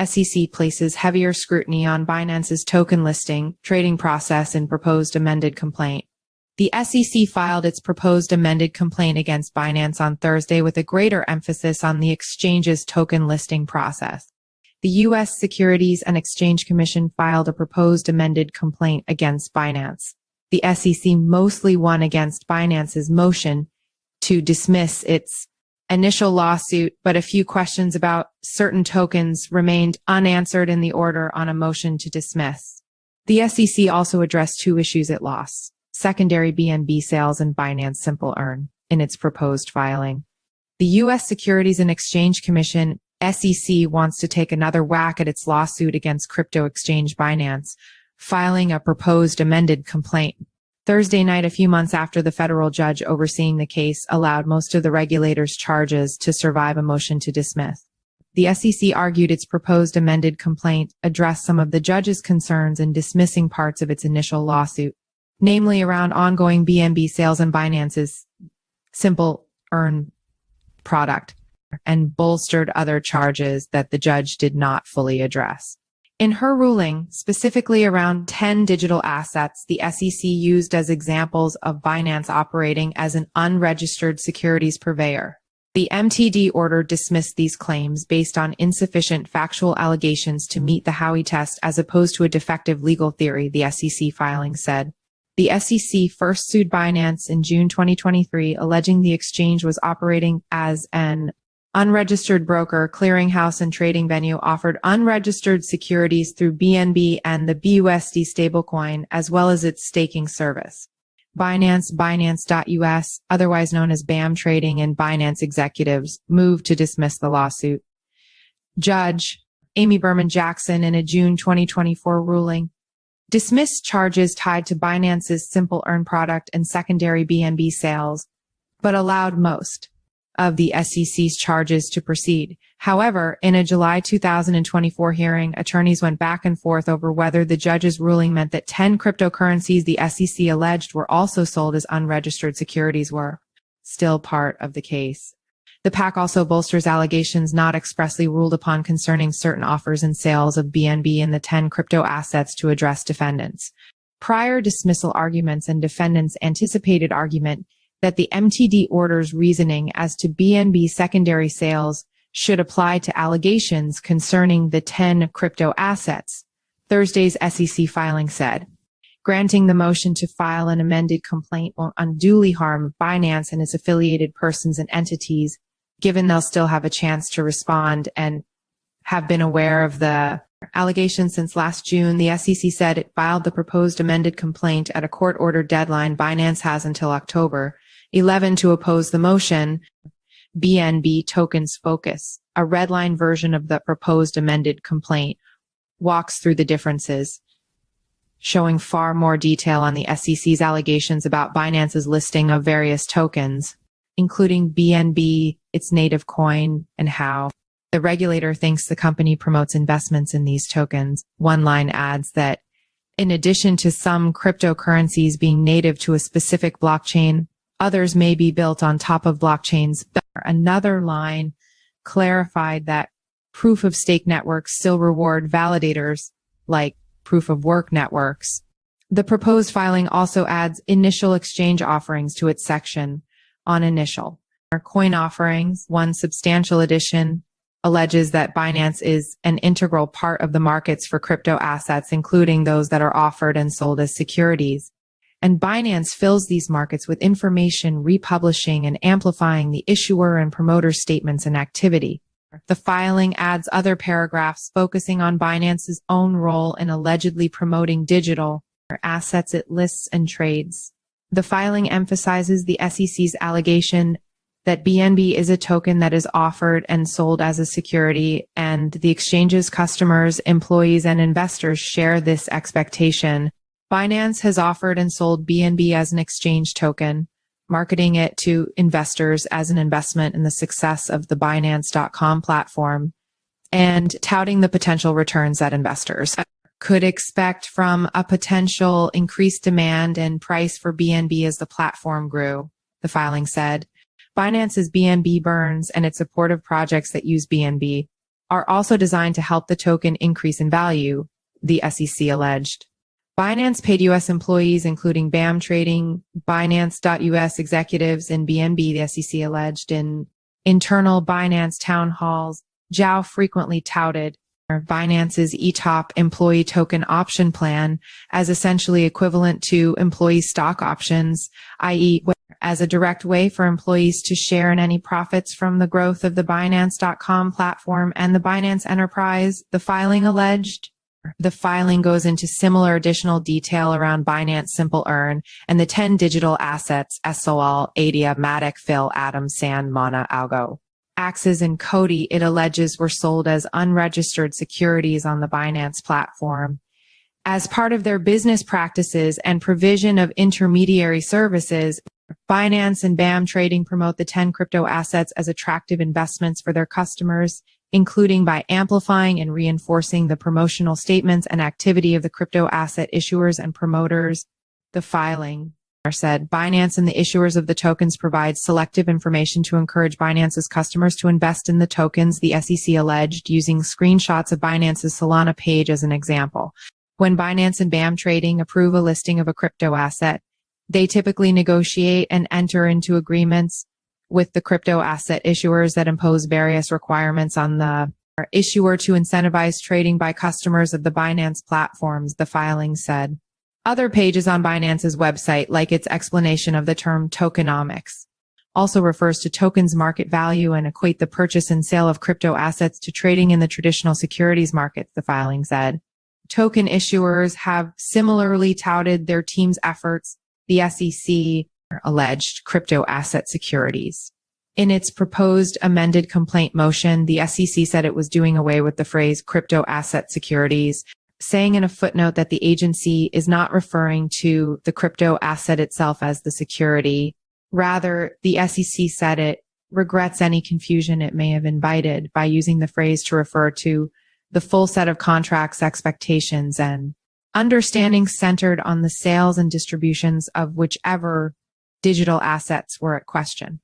SEC places heavier scrutiny on Binance's token listing, trading process in proposed amended complaint. The SEC filed its proposed amended complaint against Binance on Thursday with a greater emphasis on the exchange's token listing process. The U.S. Securities and Exchange Commission filed a proposed amended complaint against Binance. The SEC mostly won against Binance's motion to dismiss its initial lawsuit, but a few questions about certain tokens remained unanswered in the order on a motion to dismiss. The SEC also addressed two issues it lost: secondary BNB sales and Binance Simple Earn in its proposed filing. The U.S. Securities and Exchange Commission, SEC, wants to take another whack at its lawsuit against crypto exchange Binance, filing a proposed amended complaint. Thursday night, a few months after the federal judge overseeing the case allowed most of the regulator's charges to survive a motion to dismiss. The SEC argued its proposed amended complaint addressed some of the judge's concerns in dismissing parts of its initial lawsuit, namely around ongoing BNB sales and Binance's Simple Earn product, and bolstered other charges that the judge did not fully address. In her ruling, specifically around 10 digital assets the SEC used as examples of Binance operating as an unregistered securities purveyor, the MTD order dismissed these claims based on insufficient factual allegations to meet the Howey test as opposed to a defective legal theory, the SEC filing said. The SEC first sued Binance in June 2023, alleging the exchange was operating as an unregistered broker, clearinghouse, and trading venue, offered unregistered securities through BNB and the BUSD stablecoin, as well as its staking service. Binance.US, otherwise known as BAM Trading, and Binance executives moved to dismiss the lawsuit. Judge Amy Berman Jackson, in a June 2024 ruling, dismissed charges tied to Binance's Simple Earn product and secondary BNB sales, but allowed most of the SEC's charges to proceed. However, in a July 2024 hearing, attorneys went back and forth over whether the judge's ruling meant that 10 cryptocurrencies the SEC alleged were also sold as unregistered securities were still part of the case. The PAC also bolsters allegations not expressly ruled upon concerning certain offers and sales of BNB and the 10 crypto assets to address defendants' prior dismissal arguments and defendants' anticipated argument that the MTD order's reasoning as to BNB secondary sales should apply to allegations concerning the 10 crypto assets. Thursday's SEC filing said, granting the motion to file an amended complaint won't unduly harm Binance and its affiliated persons and entities, given they'll still have a chance to respond and have been aware of the allegations since last June. The SEC said it filed the proposed amended complaint at a court-ordered deadline. Binance has until October 11 to oppose the motion. BNB Tokens Focus, a redline version of the proposed amended complaint, walks through the differences, showing far more detail on the SEC's allegations about Binance's listing of various tokens, including BNB, its native coin, and how the regulator thinks the company promotes investments in these tokens. One line adds that, in addition to some cryptocurrencies being native to a specific blockchain, others may be built on top of blockchains. Another line clarified that proof-of-stake networks still reward validators like proof-of-work networks. The proposed filing also adds initial exchange offerings to its section on initial coin offerings. One substantial addition alleges that Binance is an integral part of the markets for crypto assets, including those that are offered and sold as securities. And Binance fills these markets with information, republishing and amplifying the issuer and promoter statements and activity. The filing adds other paragraphs focusing on Binance's own role in allegedly promoting digital assets it lists and trades. The filing emphasizes the SEC's allegation that BNB is a token that is offered and sold as a security, and the exchange's customers, employees, and investors share this expectation. Binance has offered and sold BNB as an exchange token, marketing it to investors as an investment in the success of the Binance.com platform, and touting the potential returns that investors could expect from a potential increased demand and price for BNB as the platform grew, the filing said. Binance's BNB burns and its supportive projects that use BNB are also designed to help the token increase in value, the SEC alleged. Binance paid U.S. employees, including BAM Trading, Binance.US executives, and BNB, the SEC alleged, in internal Binance town halls. Zhao frequently touted Binance's ETOP employee token option plan as essentially equivalent to employee stock options, i.e., as a direct way for employees to share in any profits from the growth of the Binance.com platform and the Binance enterprise, the filing alleged. The filing goes into similar additional detail around Binance Simple Earn and the 10 digital assets SOL, ADIA, Matic, Phil, Atom, Sand, Mana, Algo, Axes, and Cody it alleges were sold as unregistered securities on the Binance platform. As part of their business practices and provision of intermediary services, Binance and BAM Trading promote the 10 crypto assets as attractive investments for their customers, including by amplifying and reinforcing the promotional statements and activity of the crypto asset issuers and promoters. The filing said Binance and the issuers of the tokens provide selective information to encourage Binance's customers to invest in the tokens, the SEC alleged, using screenshots of Binance's Solana page as an example. When Binance and BAM Trading approve a listing of a crypto asset, they typically negotiate and enter into agreements with the crypto asset issuers that impose various requirements on the issuer to incentivize trading by customers of the Binance platforms, the filing said. Other pages on Binance's website, like its explanation of the term tokenomics, also refers to tokens market value and equate the purchase and sale of crypto assets to trading in the traditional securities markets, the filing said. Token issuers have similarly touted their team's efforts, the SEC alleged crypto asset securities. In its proposed amended complaint motion, the SEC said it was doing away with the phrase crypto asset securities, saying in a footnote that the agency is not referring to the crypto asset itself as the security. Rather, the SEC said it regrets any confusion it may have invited by using the phrase to refer to the full set of contracts, expectations, and understanding centered on the sales and distributions of whichever digital assets were at question.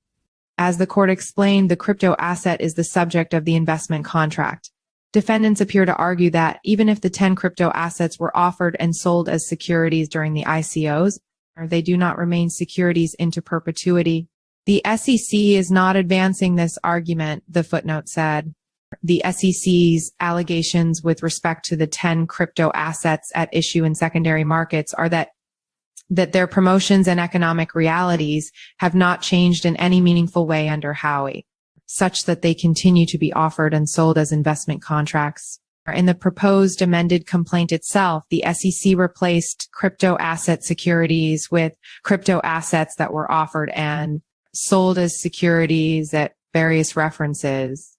As the court explained, the crypto asset is the subject of the investment contract. Defendants appear to argue that even if the 10 crypto assets were offered and sold as securities during the ICOs, they do not remain securities into perpetuity. The SEC is not advancing this argument, the footnote said. The SEC's allegations with respect to the 10 crypto assets at issue in secondary markets are that their promotions and economic realities have not changed in any meaningful way under Howey, such that they continue to be offered and sold as investment contracts. In the proposed amended complaint itself, the SEC replaced crypto asset securities with crypto assets that were offered and sold as securities at various references.